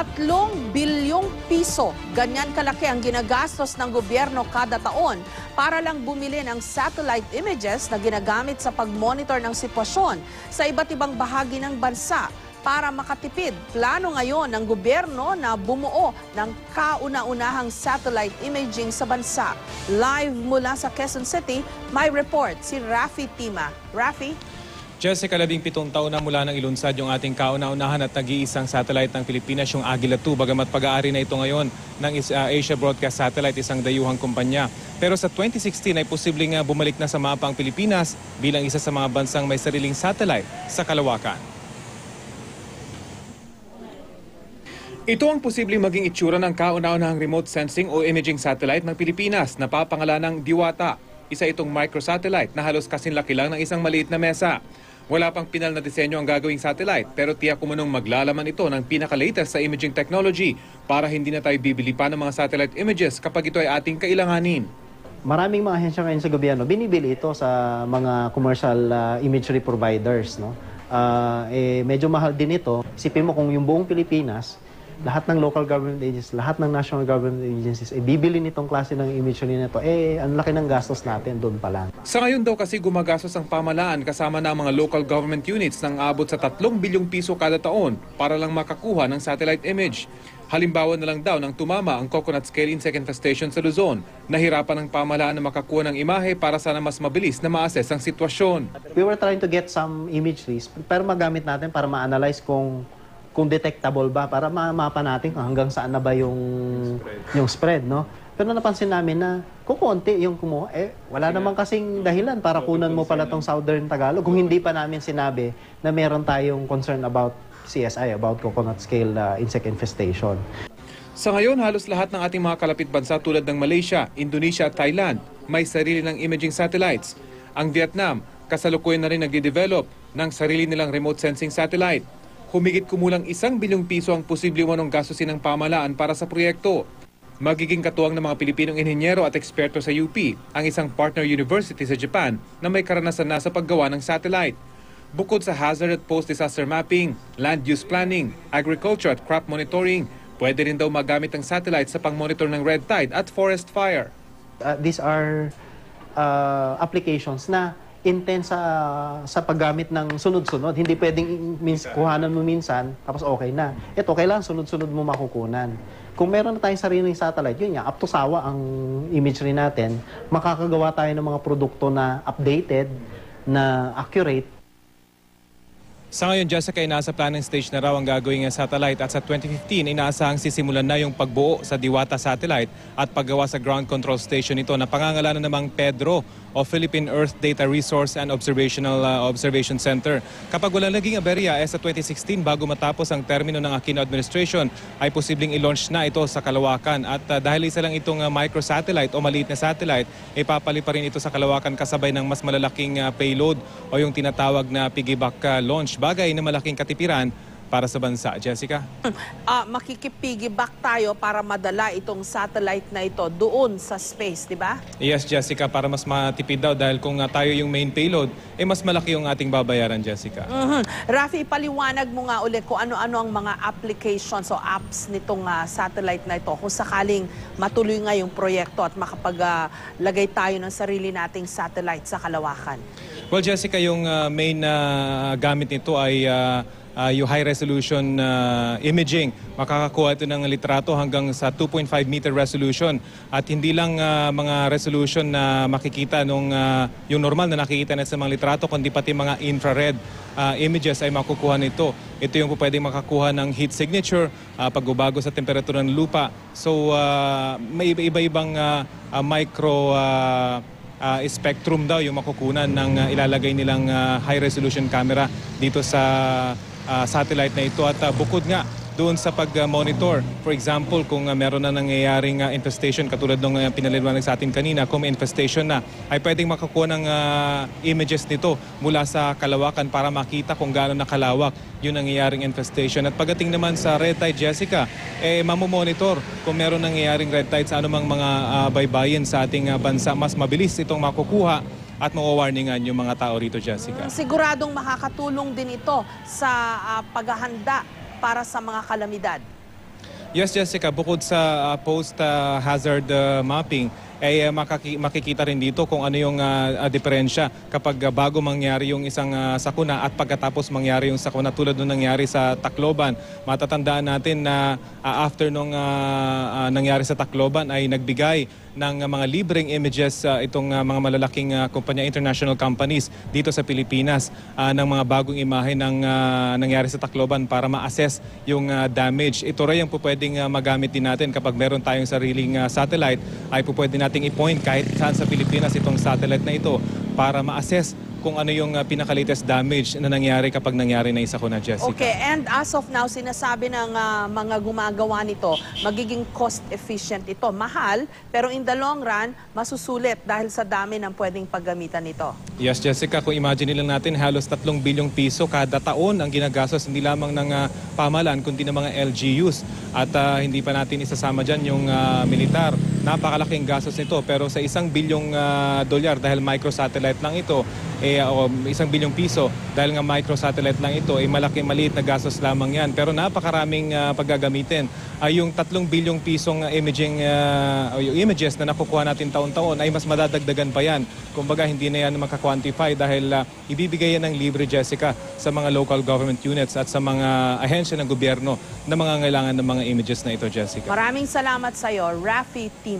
3 bilyong piso. Ganyan kalaki ang ginagastos ng gobyerno kada taon para lang bumili ng satellite images na ginagamit sa pagmonitor ng sitwasyon sa iba't ibang bahagi ng bansa. Para makatipid, plano ngayon ng gobyerno na bumuo ng kauna-unahang satellite imaging sa bansa. Live mula sa Quezon City, may report si Rafi Tima. Rafi? Jessica, 17 taon na mula nang ilunsad yung ating kauna-unahan at nag-iisang satellite ng Pilipinas, yung Agila 2. Bagamat pag-aari na ito ngayon ng Asia Broadcast Satellite, isang dayuhang kumpanya. Pero sa 2016 ay posibleng bumalik na sa mapa ang Pilipinas bilang isa sa mga bansang may sariling satellite sa kalawakan. Ito ang posibleng maging itsura ng kauna-unahang remote sensing o imaging satellite ng Pilipinas na papangalanang Diwata. Isa itong microsatellite na halos kasinlaki lang ng isang maliit na mesa. Wala pang pinal na disenyo ang gagawing satellite pero tiyak kumunong maglalaman ito ng pinaka-latest sa imaging technology para hindi na tayo bibili pa ng mga satellite images kapag ito ay ating kailanganin. Maraming mga ahensya ngayon sa gobyerno, binibili ito sa mga commercial imagery providers. No? Medyo mahal din ito. Isipin mo kung yung buong Pilipinas, lahat ng local government agencies, lahat ng national government agencies, bibili nitong klase ng imagery nito, ang laki ng gastos natin doon pa lang. Sa ngayon daw kasi gumagastos ang pamahalaan kasama na ang mga local government units ng abot sa 3 bilyong piso kada taon para lang makakuha ng satellite image. Halimbawa na lang daw nang tumama ang coconut scale insect infestation sa Luzon. Nahirapan ang pamahalaan na makakuha ng imahe para sana mas mabilis na ma-assess ang sitwasyon. We were trying to get some imageries pero magamit natin para ma-analyze kung detectable ba, para mapa natin kung hanggang saan na ba yung spread, no? Pero napansin namin na kukunti yung kumuha, wala naman kasing dahilan para kunan mo pala tong Southern Tagalog kung hindi pa namin sinabi na meron tayong concern about CSI, about coconut scale insect infestation. Sa ngayon, halos lahat ng ating mga kalapit bansa tulad ng Malaysia, Indonesia at Thailand may sarili ng imaging satellites. Ang Vietnam, kasalukuyan na rin nagde-develop ng sarili nilang remote sensing satellite. Humigit kumulang 1 bilyong piso ang posible umanong gastusin ng pamahalaan para sa proyekto. Magiging katuwang ng mga Pilipinong inhenyero at eksperto sa UP ang isang partner university sa Japan na may karanasan na sa paggawa ng satellite. Bukod sa hazard at post-disaster mapping, land use planning, agriculture at crop monitoring, pwede rin daw magamit ang satellite sa pang-monitor ng red tide at forest fire. These are applications na intense sa paggamit ng sunod-sunod. Hindi pwedeng kuhanan mo minsan, tapos okay na. Ito, kailangan sunod-sunod mo makukunan. Kung meron na tayong sariling satellite, yun up to sawa ang imagery natin, makakagawa tayo ng mga produkto na updated, na accurate. Sa ngayon, Jessica, nasa planning stage na raw ang gagawing satellite at sa 2015, inaasahang sisimulan na yung pagbuo sa Diwata satellite at paggawa sa ground control station nito na pangangalanan namang Pedro o Philippine Earth Data Resource and Observation Center. Kapag walang naging aberya, sa 2016, bago matapos ang termino ng Aquino administration, ay posibleng i-launch na ito sa kalawakan. At dahil isa lang itong microsatellite o maliit na satellite, ipapali pa rin ito sa kalawakan kasabay ng mas malalaking payload o yung tinatawag na piggyback launch. Bagay na malaking katipiran para sa bansa. Jessica? Makikipiggyback tayo para madala itong satellite na ito doon sa space, di ba? Yes, Jessica, para mas matipid daw dahil kung tayo yung main payload, mas malaki yung ating babayaran, Jessica. Rafi, paliwanag mo nga ulit kung ano-ano ang mga applications o apps nitong satellite na ito kung sakaling matuloy nga yung proyekto at makapaglagay tayo ng sarili nating satellite sa kalawakan. Well, Jessica, yung main gamit nito ay yung high-resolution imaging. Makakakuha ito ng litrato hanggang sa 2.5 meter resolution. At hindi lang mga resolution na makikita yung normal na nakikita na sa mga litrato, kundi pati mga infrared images ay makukuha nito. Ito yung pwedeng makakuha ng heat signature, pagbabago sa temperatura ng lupa. So, may iba-ibang micro spectrum daw yung makukunan ng ilalagay nilang high-resolution camera dito sa satellite na ito. At bukod nga doon sa pag-monitor, for example, kung meron na nangyayaring infestation, katulad ng pinaliwanag sa atin kanina, kung may infestation na, ay pwedeng makakuha ng images nito mula sa kalawakan para makita kung gaano nakalawak yung nangyayaring infestation. At pagdating naman sa red tide, Jessica, mamomonitor kung meron nangyayaring red tide sa anumang mga baybayin sa ating bansa. Mas mabilis itong makukuha at mawawarningan yung mga tao rito, Jessica. Siguradong makakatulong din ito sa paghahanda para sa mga kalamidad. Yes, Jessica, bukod sa post-hazard mapping, ay makikita rin dito kung ano yung diferensya kapag bago mangyari yung isang sakuna at pagkatapos mangyari yung sakuna tulad nung nangyari sa Tacloban. Matatandaan natin na after nung nangyari sa Tacloban ay nagbigay ng mga libreng images itong mga malalaking kumpanya, international companies dito sa Pilipinas ng mga bagong imahe ng nangyari sa Tacloban para ma-assess yung damage. Ito rin yung pwedeng magamit din natin kapag meron tayong sariling satellite, ay pwede nating i-point kahit saan sa Pilipinas itong satellite na ito para ma-assess kung ano yung pinaka-latest damage na nangyari kapag nangyari na isa ko na, Jessica. Okay, and as of now, sinasabi ng mga gumagawa nito, magiging cost-efficient ito. Mahal, pero in the long run, masusulit dahil sa dami ng pwedeng paggamitan nito. Yes, Jessica, kung imagine lang natin, halos 3 bilyong piso kada taon ang ginagastos hindi lamang ng pamahalaan, kundi ng mga LGUs. At hindi pa natin isasama dyan yung militar. Napakalaking gastos nito, pero sa 1 bilyong dolyar dahil microsatellite lang ito, o 1 bilyong piso dahil nga microsatellite lang ito, maliit na gastos lamang yan. Pero napakaraming paggagamitin. Yung 3 bilyong pisong imaging yung images na nakukuha natin taon-taon ay mas madadagdagan pa yan. Kumbaga hindi na yan makakwantify dahil ibibigay yan ng libre, Jessica, sa mga local government units at sa mga ahensya ng gobyerno na mga ngailangan ng mga images na ito, Jessica. Maraming salamat sa iyo, Rafi Team.